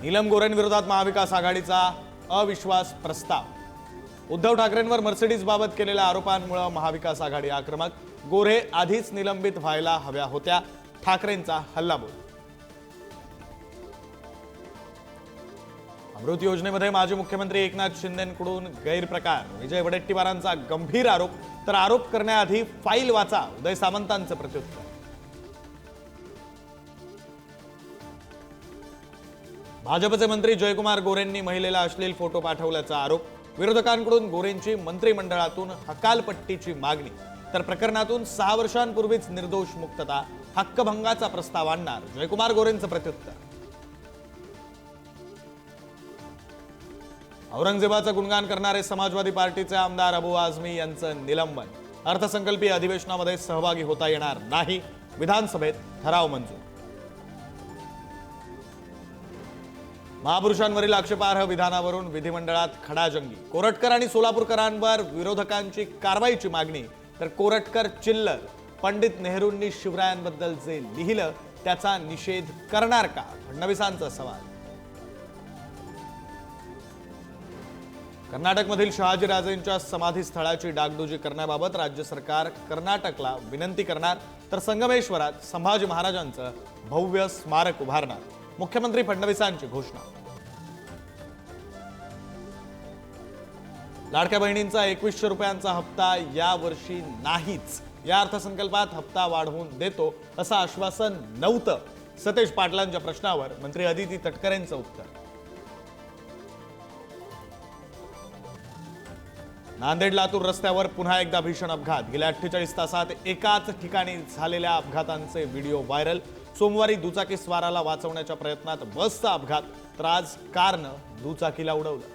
नीलम गोऱ्हेंविरोधात महाविकास आघाडीचा अविश्वास प्रस्ताव। उद्धव ठाकरेंवर मर्सिडीज बाबत केलेल्या आरोपांमुळे महाविकास आघाडी आक्रमक। गोऱ्हे आधीच निलंबित व्हायला हव्या होत्या, ठाकरेंचा हल्लाबोल। अमृत योजनेमध्ये माजी मुख्यमंत्री एकनाथ शिंदेंकडून गैरप्रकार। विजय वडेट्टीवारांचा गंभीर आरोप, तर आरोप करण्याआधी फाईल वाचा, उदय सामंतांचं प्रत्युत्तर। भाजपचे मंत्री जयकुमार गोरेंनी महिलेला अश्लील फोटो पाठवल्याचा आरोप। विरोधकांकडून गोरेंची मंत्रिमंडळातून हकालपट्टीची मागणी, तर प्रकरणातून 6 वर्षांपूर्वीच निर्दोष मुक्तता, हक्कभंगाचा प्रस्ताव आणणार, जयकुमार गोरेंचं प्रत्युत्तर। औरंगजेबाचं गुणगान करणारे समाजवादी पार्टीचे आमदार अबू आझमी यांचं निलंबन। अर्थसंकल्पीय अधिवेशनामध्ये सहभागी होता येणार नाही, विधानसभेत ठराव मंजूर। महापुरुषांवरील आक्षेपार्ह विधानावरून विधिमंडळात खडाजंगी। कोरटकर आणि सोलापूरकरांवर विरोधकांची कारवाईची मागणी, तर कोरटकर चिल्लर। पंडित नेहरूंनी शिवरायांबद्दल जे लिहिलं त्याचा निषेध करणार का, फडणवीसांचा सवाल। कर्नाटकमधील शहाजीराजेंच्या समाधीस्थळाची डागडुजी करण्याबाबत राज्य सरकार कर्नाटकला विनंती करणार, तर संगमेश्वरात संभाजी महाराजांचं भव्य स्मारक उभारणार, मुख्यमंत्री फडणवीसांची घोषणा। लाडक्या बहिणींचा 2100 रुपयांचा हप्ता यावर्षी नाहीच, या अर्थसंकल्पात हप्ता वाढवून देतो असं आश्वासन नव्हतं। सतेज पाटलांच्या प्रश्नावर मंत्री अदिती तटकरेंचं उत्तर। नांदेड लातूर रस्त्यावर पुन्हा एकदा भीषण अपघात। गेल्या 48 तासात एकाच ठिकाणी झालेल्या अपघातांचे व्हिडिओ व्हायरल। सोमवारी दुचाकी स्वाराला वाचवण्याच्या प्रयत्नात बसचा अपघात, तर आज कारनं दुचाकीला उडवलं।